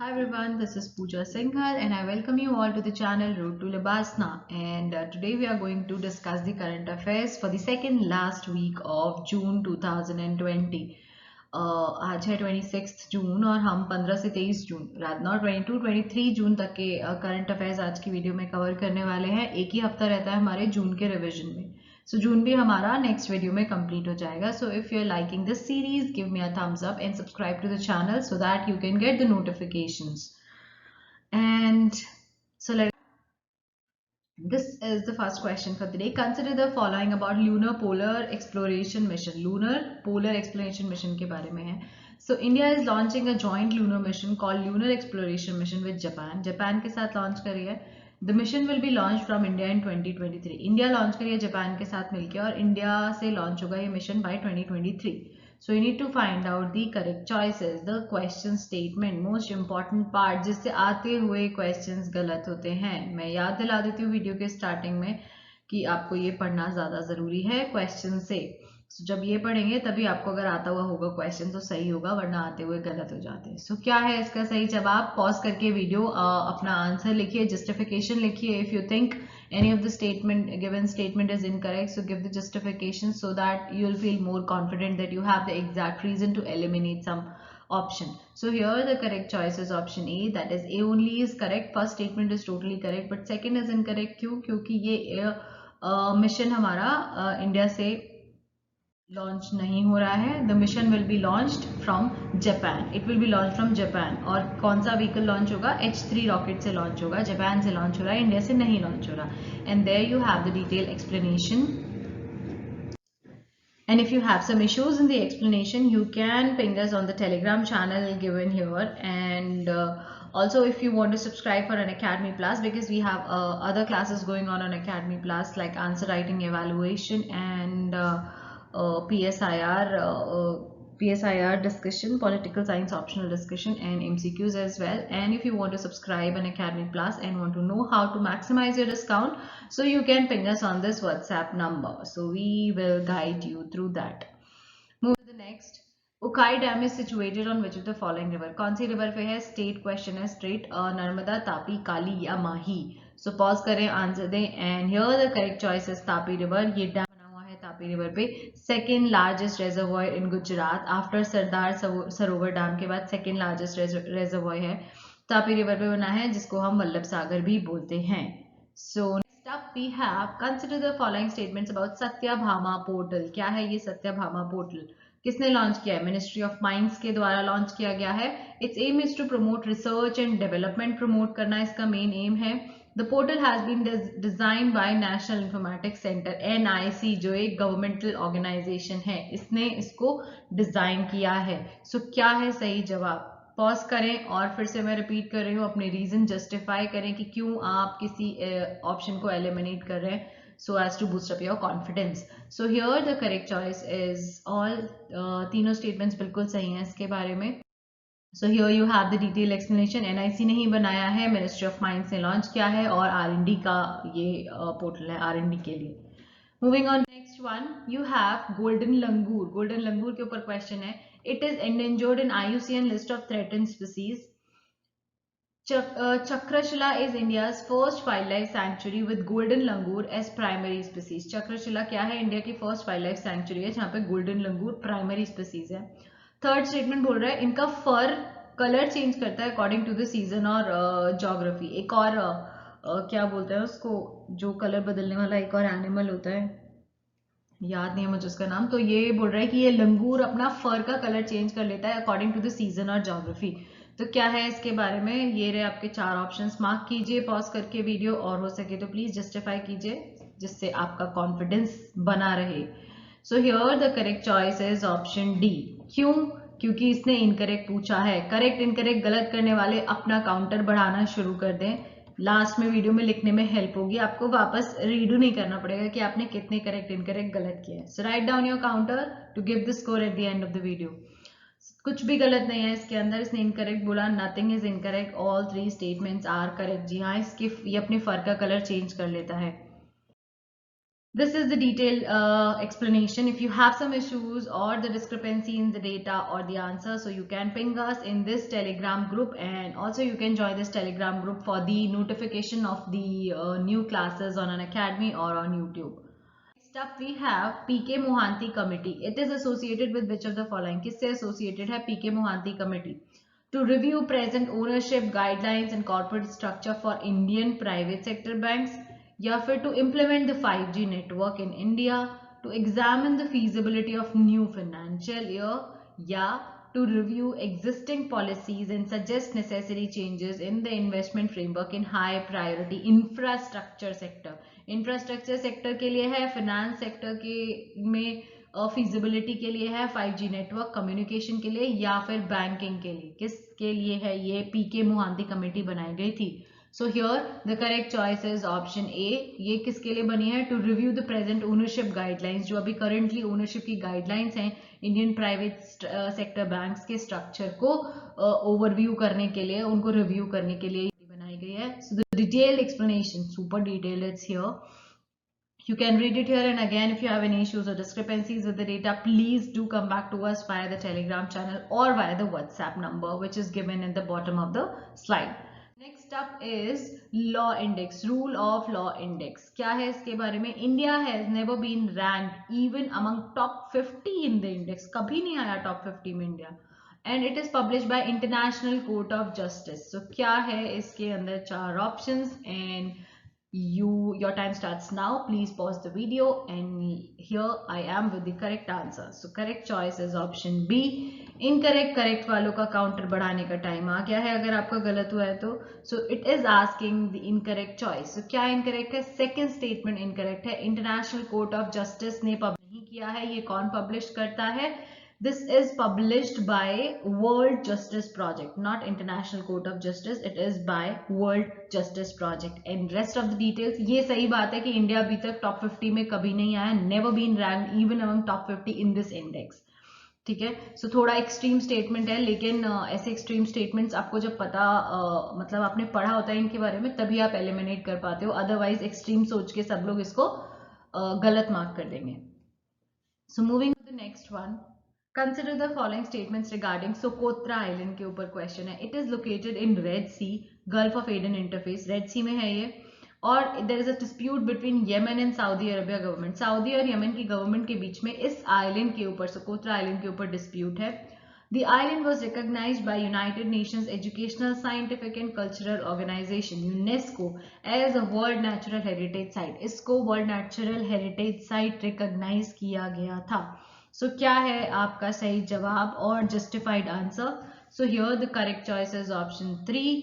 Hi everyone, this is Pooja Singhal and I welcome you all to the channel Road to Libasna. And today we are going to discuss the current affairs for the second last week of June 2020. आज है 26 जून और हम 15 से 23 जून रात नौ 23 जून तक के current affairs आज की वीडियो में कवर करने वाले हैं। एक ही हफ्ता रहता है हमारे जून के रिवीजन में, सो जून भी हमारा नेक्स्ट वीडियो में कंप्लीट हो जाएगा। So if you are liking this series, give me a thumbs up and subscribe to the channel so that you can get the notifications. And so this is the first question for the day. Consider the following about lunar polar exploration mission. Lunar polar exploration mission के बारे में है. So India is launching a joint lunar mission called Lunar Exploration Mission with Japan. Japan के साथ launch करी है. The mission will be launched from India in 2023. India launch करी है जापान के साथ मिलकर और इंडिया से लॉन्च होगा ये mission bye 2023. So you need to find out the correct choices. The question statement, most important part, जिससे आते हुए questions गलत होते हैं. मैं याद दिला देती हूँ वीडियो के स्टार्टिंग में कि आपको ये पढ़ना ज़्यादा ज़रूरी है क्वेश्चन से. So, जब ये पढ़ेंगे तभी आपको अगर आता हुआ होगा क्वेश्चन तो सही होगा, वरना आते हुए गलत हो जाते हैं. सो क्या है इसका सही जवाब? पॉज करके वीडियो अपना आंसर लिखिए, जस्टिफिकेशन लिखिए. If you think any of the given statement is incorrect, so give the justification so that you'll feel more confident that you have the exact reason to eliminate some option. So here the correct choice is option A, that is A only is correct. First statement is totally correct but second is incorrect. क्यों? क्योंकि ये mission हमारा India से launch नहीं हो रहा है. The mission will be launched from Japan. It will be launch from Japan. और कौन सा व्हीकल लॉन्च होगा? H3 रॉकेट से लॉन्च होगा. जापान से लॉन्च हो रहा है, इंडिया से नहीं लॉन्च हो रहा. And there you have the detail explanation. And if you have some issues in the explanation, you can ping us on the Telegram channel given here. And also, if you want to subscribe for an Academy Plus, because we have other classes going on Academy Plus, like answer writing evaluation and PSIR discussion, political science optional discussion, and MCQs as well. And if you want to subscribe an Academy Plus and want to know how to maximize your discount, so you can ping us on this WhatsApp number. So we will guide you through that. Move to the next. Ukai Dam is situated on which of the following river? कौन सी river पे है? State question है. Straight Narmada, Tapi, काली या माही. So pause करें, answer दें. And here the correct choice is Tapi river. ये dam बना हुआ है तापी रिवर पे. सेकेंड लार्जेस्ट रेजर्वॉयर इन गुजरात. आफ्टर सरदार सरोवर डैम के बाद सेकेंड लार्जेस्ट रेजर्वॉयर है तापी रिवर पे बना है, जिसको हम वल्लभ सागर भी बोलते हैं. So next up we have, consider the following statements about Satyabhama portal. क्या है ये सत्याभामा पोर्टल? किसने लॉन्च किया है? मिनिस्ट्री ऑफ माइंस के द्वारा लॉन्च किया गया है. It's aim is to promote research and development. Promote करना इसका मेन एम है. The portal has been design by National Informatics Centre, NIC, जो एक गवर्नमेंटल ऑर्गेनाइजेशन है, इसने इसको डिजाइन किया है. सो क्या है सही जवाब? पॉज करें और फिर से मैं रिपीट कर रही हूँ, अपने रीजन जस्टिफाई करें कि क्यों आप किसी ऑप्शन को एलिमिनेट कर रहे हैं, so as to boost up your confidence. So here the correct choice is all तीनों statements बिल्कुल सही हैं इसके बारे में. So here you have the detailed explanation. NIC ने ही बनाया है, मिनिस्ट्री ऑफ माइंस ने लॉन्च किया है और R&D का ये पोर्टल है R&D के लिए. Moving on, next one you have golden langur. Golden langur के ऊपर question है. It is endangered in IUCN list of threatened species. Chakrashila is India's first wildlife sanctuary with golden langur as primary species. Chakrashila क्या है? India की first wild life sanctuary है जहाँ पे golden लंगूर primary species है. Third statement बोल रहा है इनका फर कलर चेंज करता है अकॉर्डिंग टू द सीजन और जोग्राफी. एक और क्या बोलते हैं उसको, जो कलर बदलने वाला एक और एनिमल होता है, याद नहीं है मुझे उसका नाम. तो ये बोल रहा है कि ये लंगूर अपना फर का कलर चेंज कर लेता है अकॉर्डिंग टू द सीजन और जोग्राफी. तो क्या है इसके बारे में? ये रहे आपके चार ऑप्शंस. मार्क कीजिए पॉज करके वीडियो, और हो सके तो प्लीज जस्टिफाई कीजिए जिससे आपका कॉन्फिडेंस बना रहे. सो here the correct choice is option D. क्यों? क्योंकि इसने इनकरेक्ट पूछा है. करेक्ट इनकरेक्ट गलत करने वाले अपना काउंटर बढ़ाना शुरू कर दें. लास्ट में वीडियो में लिखने में हेल्प होगी, आपको वापस रीडू नहीं करना पड़ेगा कि आपने कितने करेक्ट इनकरेक्ट गलत किए हैं. So write down your counter to give the score at the end of the video. कुछ भी गलत नहीं है इसके अंदर. इसने इनकरेक्ट बोला, nothing is incorrect, all three statements are correct. जी हाँ, इसके ये अपने फर का कलर चेंज कर लेता है. This is the detailed explanation. If you have some issues or the discrepancy in the data or the answer, so you can ping us in this Telegram group, and also you can join this Telegram group for the notification of the new classes on an academy or on YouTube. Next up we have PK Mohanty Committee. It is associated with which of the following? किससे associated है PK Mohanty Committee? To review present ownership guidelines and corporate structure for Indian private sector banks, या फिर to implement the 5G network in India, to examine the feasibility of new financial year, या to review existing policies and suggest necessary changes in the investment framework in high priority infrastructure sector. Infrastructure sector के लिए है, finance sector के में feasibility के लिए है, 5G network communication के लिए, या फिर बैंकिंग के लिए. किसके लिए है? ये पीके मोहांती कमेटी बनाई गई थी. So here the correct choice is option A. ये किसके लिए बनी है? To review the present ownership guidelines. जो अभी करंटली ओनरशिप की गाइडलाइंस हैं इंडियन प्राइवेट सेक्टर बैंक्स के स्ट्रक्चर को ओवरव्यू करने के लिए, उनको रिव्यू करने के लिए बनाई गई है. So the detailed explanation, super detailed, it's here. You can read it here, and again if you have any issues or discrepancies with the data, please do come back to us via the Telegram channel or via the WhatsApp number which is given in the bottom of the slide. Next up is law index, rule of law index. क्या है इसके बारे में? India has never been ranked even among top 50 in the index. कभी नहीं आया top 50 में India. And it is published by International Court of Justice. So क्या है इसके अंदर? 4 options, and your time starts now. Please pause the video, and here I am with the correct answer. So correct choice is option B. Incorrect, correct वालों का counter बढ़ाने का time आ गया है अगर आपका गलत हुआ है तो. So it is asking the incorrect choice. So क्या incorrect है? सेकेंड स्टेटमेंट incorrect है. इंटरनेशनल कोर्ट ऑफ जस्टिस ने पब्लिश नहीं किया है. ये कौन पब्लिश करता है? This is published by World Justice Project, not International Court of Justice. It is by World Justice Project. And rest of the details, ये सही बात है कि इंडिया अभी तक टॉप 50 में कभी नहीं आया. Never been ranked even among top 50 in this index. ठीक है. सो थोड़ा एक्सट्रीम स्टेटमेंट है, लेकिन ऐसे एक्सट्रीम स्टेटमेंट्स आपको जब पता मतलब आपने पढ़ा होता है इनके बारे में, तभी आप एलिमिनेट कर पाते हो. अदरवाइज एक्सट्रीम सोच के सब लोग इसको गलत मार्क कर देंगे. So moving to the next one. Consider the following statements regarding Socotra Island के ऊपर क्वेश्चन है. It is located in Red Sea, Gulf of Aden interface. Red Sea में है ये. और there is a dispute between Yemen and Saudi Arabia government. Saudi और Yemen की government के बीच में इस आइलैंड के ऊपर, Socotra Island के ऊपर डिस्प्यूट है. The island was recognized by United Nations Educational, Scientific and Cultural Organization (UNESCO) as a World Natural Heritage Site. इसको World Natural Heritage Site recognise किया गया था. सो क्या है आपका सही जवाब और justified answer? So here the correct choice is option 3.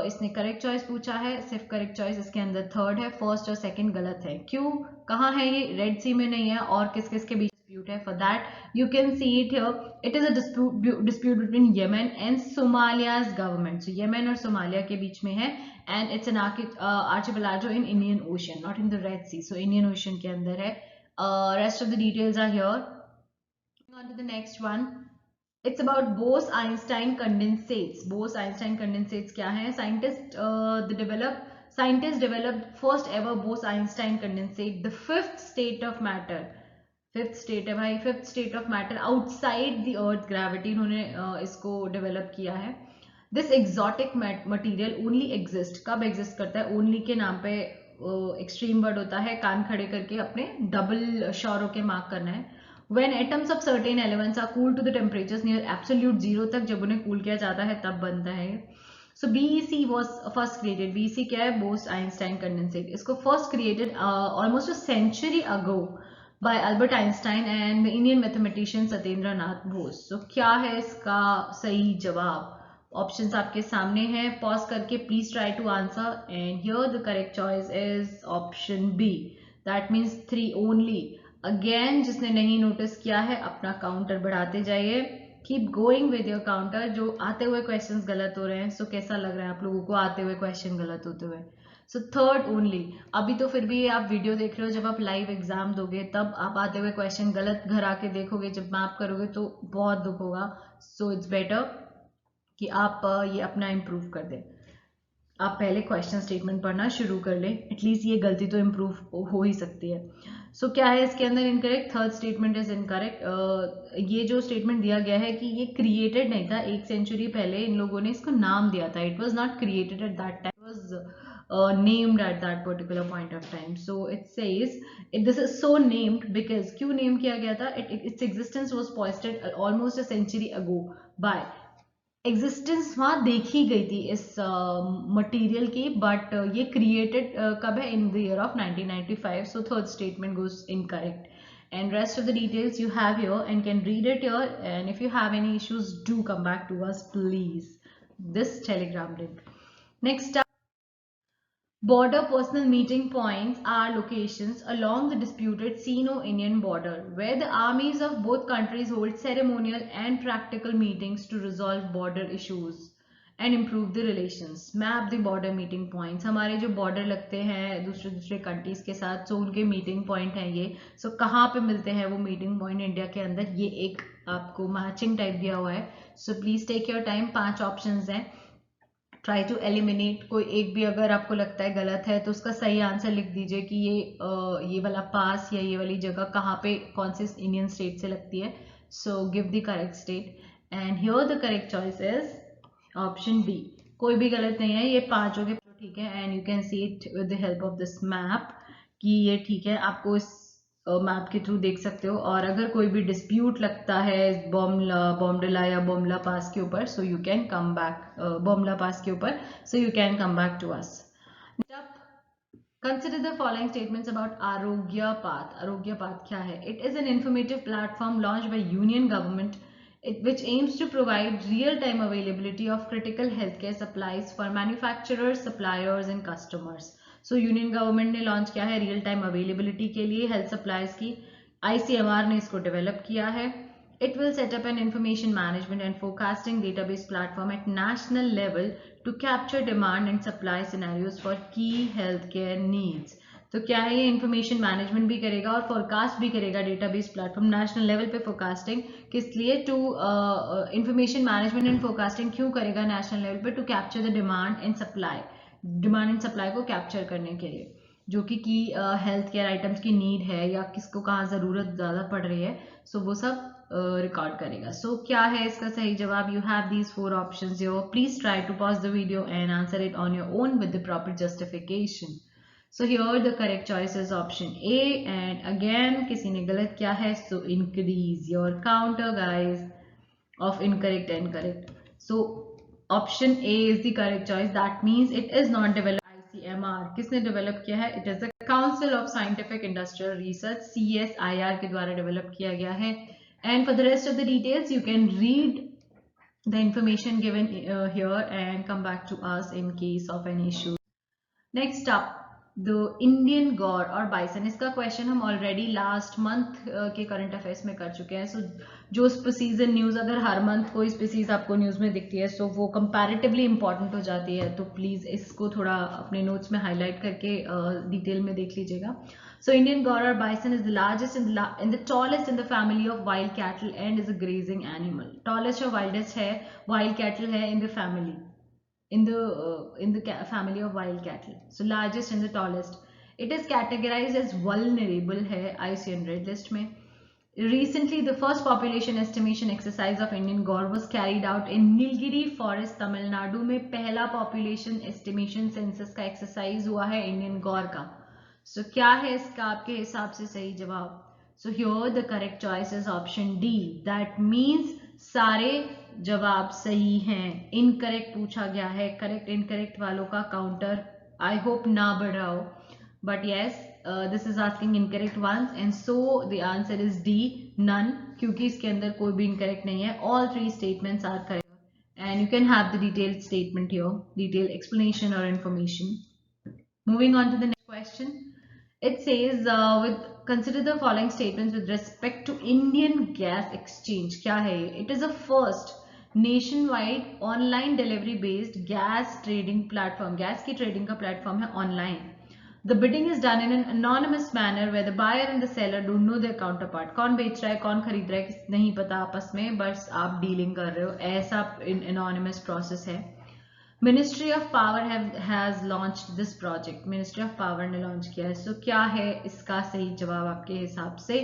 इसने करेक्ट चॉइस पूछा है, सिर्फ करेक्ट चॉइस इसके अंदर थर्ड है, फर्स्ट और सेकंड गलत है. क्यों? कहाँ है ये? रेड सी में नहीं है. और किस किस के बीच डिस्प्यूट है? For that you can see it here. It is a dispute between Yemen and Somalia's government. So Yemen और सोमालिया के बीच में है, and it's an archipelago in Indian Ocean, not in the Red Sea. So Indian Ocean के अंदर है. Rest of the details are here. On to the next one. It's about Bose-Einstein condensates. Bose-Einstein condensates क्या है? Scientists developed first ever Bose-Einstein condensate, the fifth state of matter. Fifth state है भाई, fifth state of matter outside the earth gravity. इन्होंने इसको develop किया है. This exotic material only exist. कब exist करता है? ओनली के नाम पे एक्सट्रीम वर्ड होता है, कान खड़े करके अपने डबल श्योर होके मार्क करना है. When atoms of certain elements are cooled to the temperatures near absolute zero तक जब उन्हें कूल किया जाता है तब बनता है. So BEC was first created. BEC क्या है? Bose-Einstein condensate. इसको first created almost a century ago by Albert Einstein and the Indian mathematician Satyendra Nath Bose. So क्या है इसका सही जवाब? ऑप्शंस आपके सामने हैं. पॉज करके please try to answer, and here the correct choice is option B. That means 3 only. Again जिसने नहीं नोटिस किया है अपना काउंटर बढ़ाते जाइए. Keep going with your counter. जो आते हुए क्वेश्चंस गलत हो रहे हैं, सो कैसा लग रहा है आप लोगों को आते हुए क्वेश्चन गलत होते हुए? So third only. अभी तो फिर भी आप वीडियो देख रहे हो, जब आप लाइव एग्जाम दोगे तब आप आते हुए क्वेश्चन गलत घर आके देखोगे, जब मैप करोगे तो बहुत दुख होगा. सो इट्स बेटर कि आप ये अपना इम्प्रूव कर दें. आप पहले क्वेश्चन स्टेटमेंट पढ़ना शुरू कर लें, एटलीस्ट ये गलती तो इम्प्रूव हो ही सकती है। सो क्या है इसके अंदर incorrect? Third statement is incorrect. ये जो स्टेटमेंट दिया गया है कि ये क्रिएटेड नहीं था, 1 सेंचुरी पहले इन लोगों ने इसको नाम दिया था। It was not created at that time, it was named at that particular point of time. So it says this is so named because क्यों नेम किया गया था? Its existence was posted almost a century ago by existence वहाँ देखी गई थी इस material की, बट ये क्रिएटेड कब है? In the year of 1995. So third statement goes incorrect, and rest of the details you have here and can read it here, and if you have any issues do come back to us please, this telegram link. Next up, border personal meeting points are locations along the disputed Sino-Indian border where the armies of both countries hold ceremonial and practical meetings to resolve border issues and improve the relations. Map the border meeting points. हमारे जो border लगते हैं दूसरे countries के साथ, so उनके meeting point हैं ये. So कहाँ पे मिलते हैं वो meeting point इंडिया के अंदर? ये एक आपको matching type दिया हुआ है. So please take your time. 5 options हैं. ट्राई टू एलिमिनेट, कोई एक भी अगर आपको लगता है गलत है तो उसका सही आंसर लिख दीजिए कि ये वाला पास या ये वाली जगह कहाँ पे कौन से इंडियन स्टेट से लगती है. So give the correct state and here the correct choice is option D. कोई भी गलत नहीं है, ये 5 हो गए ठीक है. And you can see it with the help of this map कि ये ठीक है, आपको इस मैप के थ्रू देख सकते हो. और अगर कोई भी डिस्प्यूट लगता है बॉम्बला या बोमला पास के ऊपर, so you can come back, Bumla pass के ऊपर, so you can come back to us. Consider the following statements about Arogya Path. Arogya Path क्या है? It is an informative platform launched by Union Government which aims to provide real-time availability of critical healthcare supplies for manufacturers, suppliers and customers. So union government ने launch किया है real time availability के लिए health supplies की. ICMR ने इसको develop किया है. It will set up an information management and forecasting database platform at national level to capture demand and supply scenarios for key healthcare needs. तो क्या है, ये इंफॉर्मेशन मैनेजमेंट भी करेगा और फोरकास्ट भी करेगा. डेटाबेस प्लेटफॉर्म नेशनल लेवल पे फोरकास्टिंग किस लिए? To information management and forecasting क्यों करेगा नेशनल लेवल पे? To capture the demand and supply, demand and supply को कैप्चर करने के लिए, जो कि हेल्थ केयर आइटम्स की नीड है या किसको कहाँ ज़रूरत ज़्यादा पड़ रही है. सो वो सब रिकॉर्ड करेगा. सो क्या है इसका सही जवाब? You have these 4 options here. Please try to pause the video and answer it on your own with the proper justification. So here the correct choice is option A. And again किसी ने गलत किया है, so increase your counter guys of incorrect and correct. So option A is the correct choice. That means it is not developed by ICMR. किसने develop किया है? It is the Council of Scientific Industrial Research, CSIR के द्वारा develop किया गया है. And for the rest of the details you can read the information given here and come back to us in case of any issue. Next up, the Indian gaur और bison. इसका question हम already last month के current affairs में कर चुके हैं. सो जो species in news, अगर हर मंथ कोई स्पीसीज आपको न्यूज में दिखती है, सो वो कंपैरेटिवली इंपॉर्टेंट हो जाती है. तो प्लीज इसको थोड़ा अपने नोट्स में हाईलाइट करके डिटेल में देख लीजिएगा. सो इंडियन गौर और bison is the largest in the tallest in the family of wild cattle and is a grazing animal. Tallest और वाइल्डेस्ट है, वाइल्ड कैटल है in the family, in the family of wild cattle. So largest and the tallest. It is categorized as vulnerable है IUCN Red List में. Recently, the first population estimation exercise of Indian gaur was carried out in Nilgiri Forest, Tamil Nadu में पहला population estimation census का exercise हुआ है Indian गौर का. So क्या है इसका आपके हिसाब से सही जवाब? So here the correct choice is option D. That means सारे जवाब सही हैं. इनकरेक्ट पूछा गया है. करेक्ट इनकरेक्ट वालों का काउंटर आई होप ना बढ़ रहा हो, but yes this is asking incorrect ones and so the answer is D, none, क्योंकि इसके अंदर कोई भी इनकरेक्ट नहीं है. All 3 statements are correct and you can have the detailed statement here, detail explanation और information. Moving on to the next question. It says with consider the following statements with respect to Indian Gas Exchange. क्या है ये? It is a first nationwide online delivery based gas trading platform. Gas की trading का platform है online. The bidding is done in an anonymous manner where the buyer and the seller don't know their counterpart. कौन बेच रहा है, कौन खरीद रहा है, नहीं पता आपस में, बस आप डीलिंग कर रहे हो, ऐसा anonymous process है. Ministry of power has launched this project, ministry of power ने लॉन्च किया है। सो क्या है इसका सही जवाब आपके हिसाब से?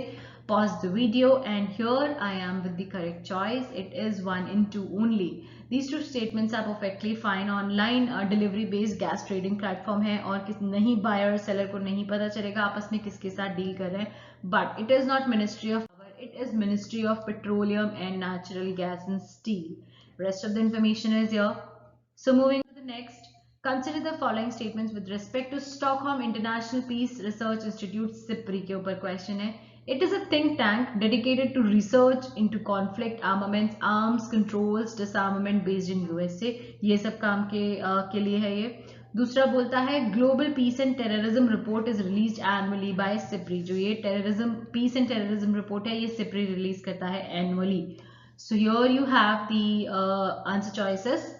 Pause the video and here I am with the correct choice. It is 1 and 2 only. These two statements are perfectly fine. Online delivery based gas trading platform है और किस नहीं बायर और सेलर को नहीं पता चलेगा आपस में किसके साथ डील कर रहे हैं, but it is not ministry of power, it is ministry of petroleum and natural gas and steel. Rest of the information is here. So moving to the next, consider the following statements with respect to Stockholm International Peace Research Institute SIPRI के ऊपर question है। It is a think tank dedicated to research into conflict, armaments, arms controls, disarmament based in USA। ये सब काम के लिए है ये। दूसरा बोलता है global peace and terrorism report is release annually by SIPRI. जो ये terrorism peace and terrorism report है ये सिप्री रिलीज करता है annually. So here you have the answer choices.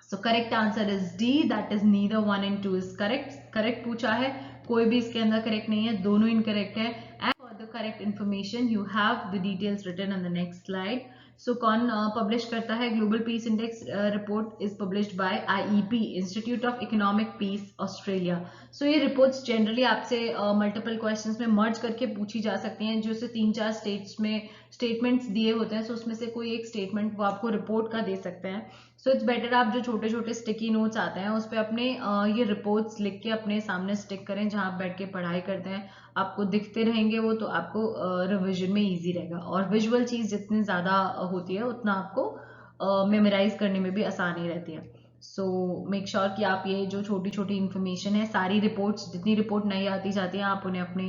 So correct answer is D, that is neither 1 and 2 is correct. Correct पूछा है, कोई भी इसके अंदर correct नहीं है, दोनों incorrect है। And for the correct information you have the details written on the next slide. So कौन publish करता है? Global Peace Index report is published by IEP, Institute of Economic Peace, Australia. So ये reports generally आपसे multiple questions में merge करके पूछी जा सकती हैं, जो से 3-4 states में statements दिए होते हैं, so उसमें से कोई एक statement वो आपको report का दे सकते हैं। सो इट्स बेटर आप जो छोटे छोटे स्टिकी नोट्स आते हैं उस पर अपने ये रिपोर्ट्स लिख के अपने सामने स्टिक करें, जहां आप बैठ के पढ़ाई करते हैं आपको दिखते रहेंगे वो, तो आपको रिविजन में इजी रहेगा। और विजुअल चीज जितनी ज्यादा होती है उतना आपको मेमोराइज करने में भी आसानी रहती है। सो मेक श्योर कि आप ये जो छोटी छोटी इन्फॉर्मेशन है, सारी रिपोर्ट्स जितनी रिपोर्ट नई आती जाती है आप उन्हें अपने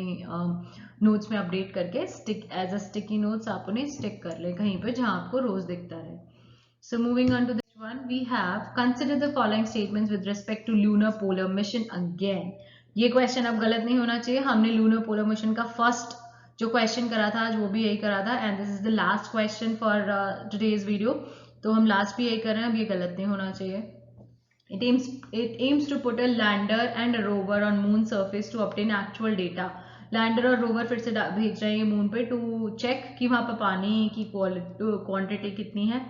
नोट्स में अपडेट करके stick as a sticky notes आप उन्हें स्टिक कर ले कहीं पे जहां आपको रोज दिखता रहे। So moving on to this one, we have consider the following statements with respect to lunar polar mission again. ये क्वेश्चन अब गलत नहीं होना चाहिए। हमने lunar polar mission का फर्स्ट जो क्वेश्चन करा था आज वो भी यही करा था, and this is the last question for today's video. तो हम लास्ट भी यही कर रहे हैं, अब ये गलत नहीं होना चाहिए। It aims to put a lander and a rover on moon surface to obtain actual data. Lander और रोवर फिर से भेज रहे हैं मून पे टू चेक कि वहां पर पानी की क्वांटिटी कितनी है।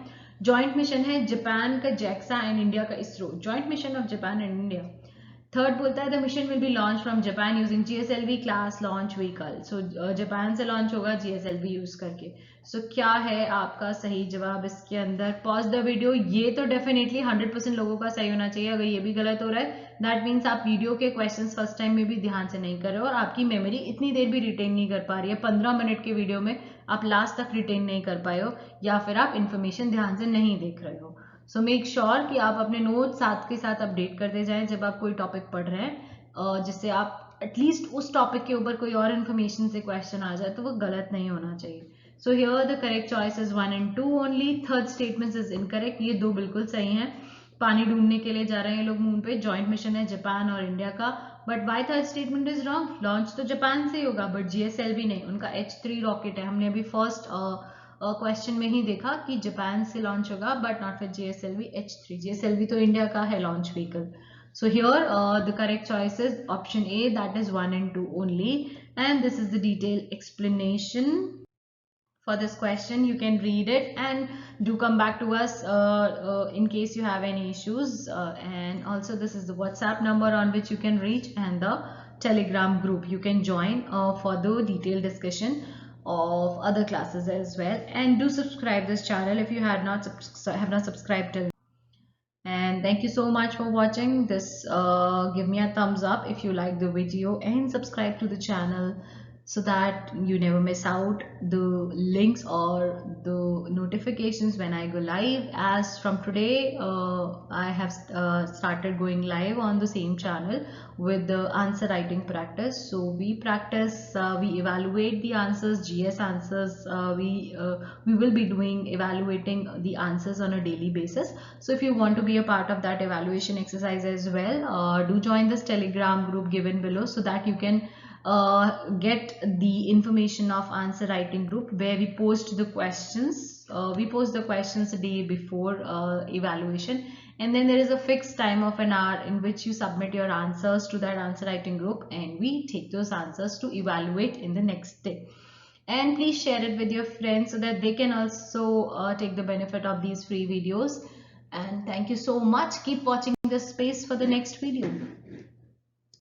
जॉइंट मिशन है जापान का जैक्सा एंड इंडिया का ISRO, joint mission of Japan and India. Third बोलता है the mission will be launch from Japan using GSLV class launch vehicle. So Japan से लॉन्च होगा GSLV यूज करके। सो क्या है आपका सही जवाब इसके अंदर? Pause the video. ये तो डेफिनेटली 100% लोगों का सही होना चाहिए। अगर ये भी गलत हो रहा है दैट मीन्स आप वीडियो के क्वेश्चंस फर्स्ट टाइम में भी ध्यान से नहीं कर रहे हो और आपकी मेमोरी इतनी देर भी रिटेन नहीं कर पा रही है। 15 मिनट के वीडियो में आप लास्ट तक रिटेन नहीं कर पाए हो, या फिर आप इन्फॉर्मेशन ध्यान से नहीं देख रहे हो। सो मेक श्योर कि आप अपने नोट साथ के साथ अपडेट करते जाएं जब आप कोई टॉपिक पढ़ रहे हैं, जिससे आप एटलीस्ट उस टॉपिक के ऊपर कोई और इन्फॉर्मेशन से क्वेश्चन आ जाए तो वो गलत नहीं होना चाहिए। सो here the correct choice is 1 and 2 only. Third statement is incorrect, ये दो बिल्कुल सही हैं। पानी ढूंढने के लिए जा रहे हैं लोग मून पे, जॉइंट मिशन है जापान और इंडिया का। But why third statement is wrong? Launch तो जापान से ही होगा बट GSLV नहीं, उनका H3 रॉकेट है। हमने अभी फर्स्ट क्वेश्चन में ही देखा कि जापान से लॉन्च होगा but not with GSLV H3। GSLV तो इंडिया का है launch vehicle. So here the correct choice is option A, that is 1 and 2 only, and this is the detailed explanation for this question. You can read it and do come back to us in case you have any issues, and also this is the WhatsApp number on which you can reach and the Telegram group you can join for the detailed discussion of other classes as well. And do subscribe this channel if you have not subscribed till. And thank you so much for watching this. Give me a thumbs up if you like the video and subscribe to the channel so that you never miss out the links or the notifications when I go live. As from today I have started going live on the same channel with the answer writing practice. So we practice, we evaluate the answers, GS answers. We will be doing evaluating the answers on a daily basis. So if you want to be a part of that evaluation exercise as well, do join this Telegram group given below so that you can get the information of answer writing group where we post the questions. We post the questions a day before evaluation, and then there is a fixed time of an hour in which you submit your answers to that answer writing group, and we take those answers to evaluate in the next day. And please share it with your friends so that they can also take the benefit of these free videos. And thank you so much. Keep watching this space for the next video.